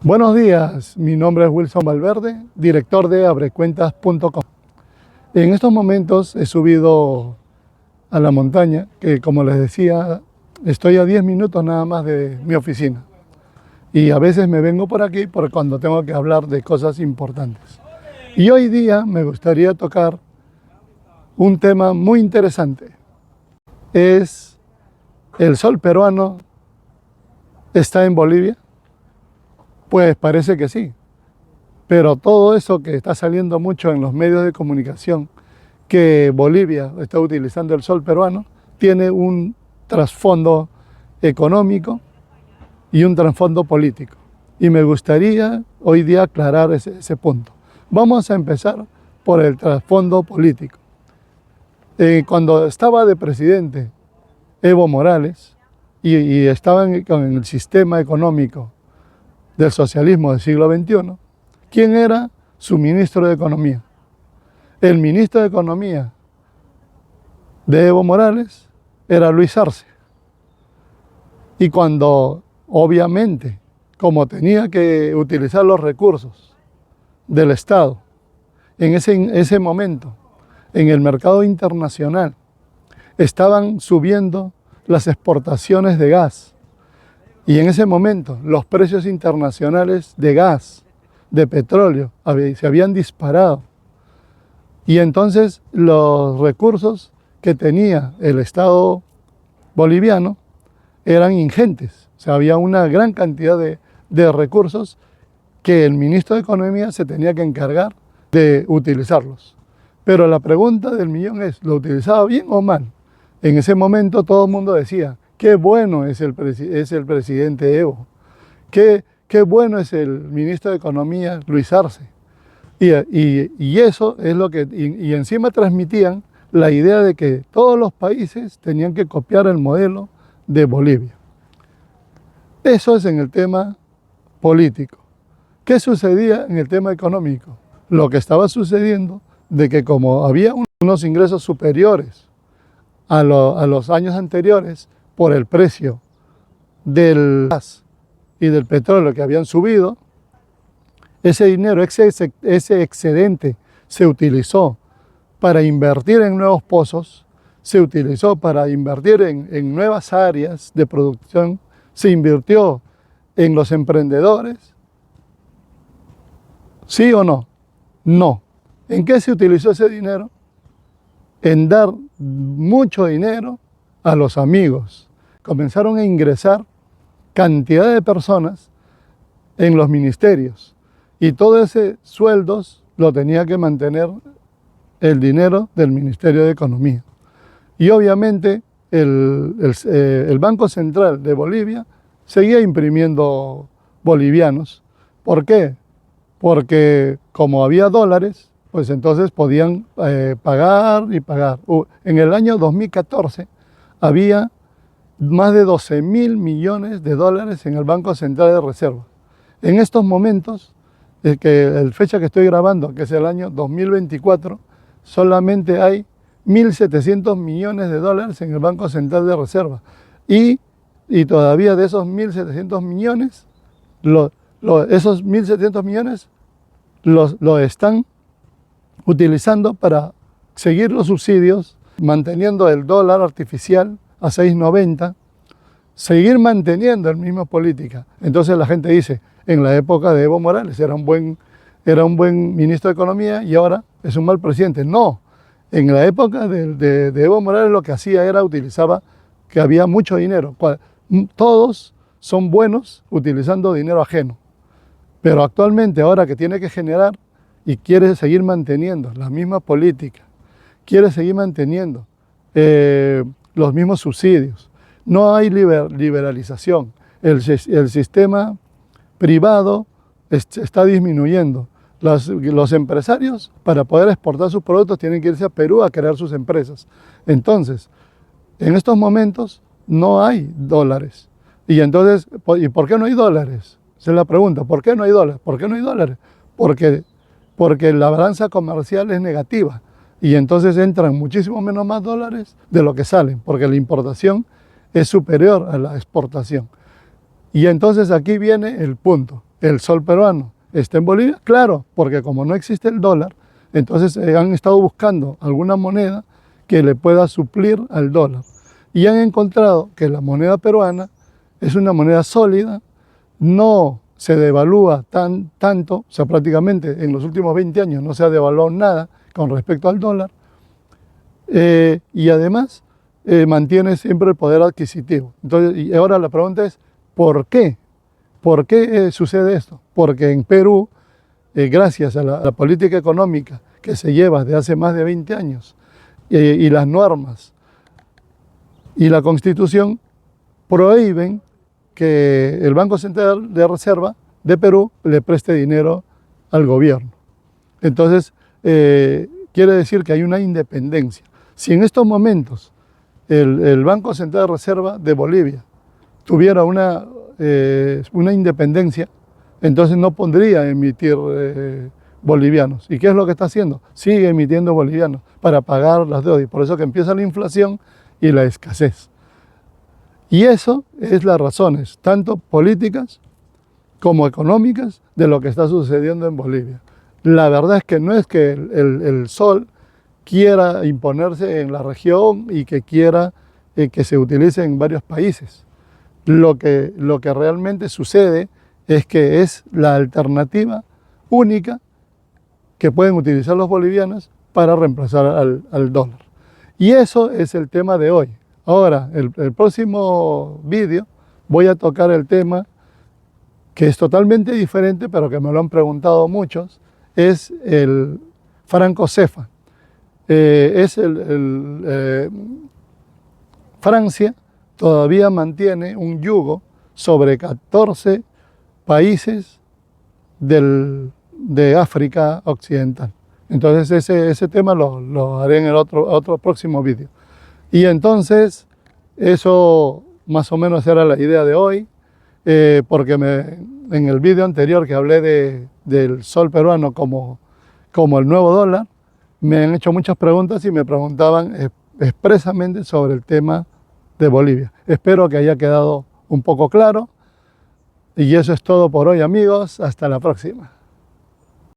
Buenos días, mi nombre es Wilson Valverde, director de abrecuentas.com. En estos momentos he subido a la montaña, que como les decía, estoy a 10 minutos nada más de mi oficina. Y a veces me vengo por aquí cuando tengo que hablar de cosas importantes. Y hoy día me gustaría tocar un tema muy interesante. ¿Es el sol peruano está en Bolivia? Pues parece que sí, pero todo eso que está saliendo mucho en los medios de comunicación, que Bolivia está utilizando el sol peruano, tiene un trasfondo económico y un trasfondo político. Y me gustaría hoy día aclarar ese punto. Vamos a empezar por el trasfondo político. Cuando estaba de presidente Evo Morales y estaba con el sistema económico del socialismo del siglo XXI, ¿quién era su ministro de Economía? El ministro de Economía de Evo Morales era Luis Arce. Y cuando, obviamente, como tenía que utilizar los recursos del Estado, en ese momento, en el mercado internacional, estaban subiendo las exportaciones de gas. Y en ese momento los precios internacionales de gas, de petróleo, se habían disparado. Y entonces los recursos que tenía el Estado boliviano eran ingentes. O sea, había una gran cantidad de recursos que el ministro de Economía se tenía que encargar de utilizarlos. Pero la pregunta del millón es, ¿lo utilizaba bien o mal? En ese momento todo el mundo decía, qué bueno es el presidente Evo, qué bueno es el ministro de Economía Luis Arce. Y eso es lo que, y encima transmitían la idea de que todos los países tenían que copiar el modelo de Bolivia. Eso es en el tema político. ¿Qué sucedía en el tema económico? Lo que estaba sucediendo de que como había unos ingresos superiores a los años anteriores, por el precio del gas y del petróleo que habían subido, ese dinero, ese excedente se utilizó para invertir en nuevos pozos, se utilizó para invertir en nuevas áreas de producción, se invirtió en los emprendedores. ¿Sí o no? No. ¿En qué se utilizó ese dinero? En dar mucho dinero a los amigos. Comenzaron a ingresar cantidad de personas en los ministerios y todo ese sueldos lo tenía que mantener el dinero del Ministerio de Economía. Y obviamente el Banco Central de Bolivia seguía imprimiendo bolivianos. ¿Por qué? Porque como había dólares, pues entonces podían pagar y pagar. En el año 2014 había más de 12.000 millones de dólares en el Banco Central de Reserva. En estos momentos, la fecha que estoy grabando, que es el año 2024, solamente hay 1.700 millones de dólares en el Banco Central de Reserva. Y todavía de esos 1.700 millones, esos 1.700 millones lo están utilizando para seguir los subsidios, manteniendo el dólar artificial a 6.90, seguir manteniendo la misma política. Entonces la gente dice, en la época de Evo Morales era un buen ministro de Economía y ahora es un mal presidente. No, en la época de Evo Morales lo que hacía era utilizaba que había mucho dinero. Todos son buenos utilizando dinero ajeno. Pero actualmente ahora que tiene que generar y quiere seguir manteniendo la misma política, quiere seguir manteniendo los mismos subsidios, no hay liberalización, el sistema privado está disminuyendo. Los empresarios, para poder exportar sus productos, tienen que irse a Perú a crear sus empresas. Entonces, en estos momentos no hay dólares. Y entonces, ¿y por qué no hay dólares? Esa es la pregunta. ¿Por qué no hay dólares? ¿Por qué no hay dólares? Porque la balanza comercial es negativa. Y entonces entran muchísimo menos más dólares de lo que salen, porque la importación es superior a la exportación. Y entonces aquí viene el punto. el sol peruano está en Bolivia? Claro, porque como no existe el dólar, entonces han estado buscando alguna moneda que le pueda suplir al dólar. Y han encontrado que la moneda peruana es una moneda sólida, no se devalúa tanto, o sea, prácticamente en los últimos 20 años no se ha devaluado nada con respecto al dólar, y además mantiene siempre el poder adquisitivo. Entonces, y ahora la pregunta es, ¿por qué? ¿Por qué sucede esto? Porque en Perú, gracias a la política económica que se lleva desde hace más de 20 años, y las normas y la Constitución prohíben que el Banco Central de Reserva de Perú le preste dinero al gobierno. Entonces, quiere decir que hay una independencia. Si en estos momentos el Banco Central de Reserva de Bolivia tuviera una independencia, entonces no podría emitir bolivianos. ¿Y qué es lo que está haciendo? Sigue emitiendo bolivianos para pagar las deudas. Y por eso que empieza la inflación y la escasez. Y eso es las razones, tanto políticas como económicas, de lo que está sucediendo en Bolivia. La verdad es que no es que el sol quiera imponerse en la región y que quiera que se utilice en varios países. Lo que realmente sucede es que es la alternativa única que pueden utilizar los bolivianos para reemplazar al dólar. Y eso es el tema de hoy. Ahora, el próximo vídeo voy a tocar el tema que es totalmente diferente, pero que me lo han preguntado muchos, es el franco CFA. Francia todavía mantiene un yugo sobre 14 países de África Occidental. Entonces ese tema lo haré en el otro próximo vídeo. Y entonces eso más o menos era la idea de hoy, porque en el vídeo anterior que hablé del sol peruano como el nuevo dólar, me han hecho muchas preguntas y me preguntaban expresamente sobre el tema de Bolivia. Espero que haya quedado un poco claro. Y eso es todo por hoy, amigos. Hasta la próxima.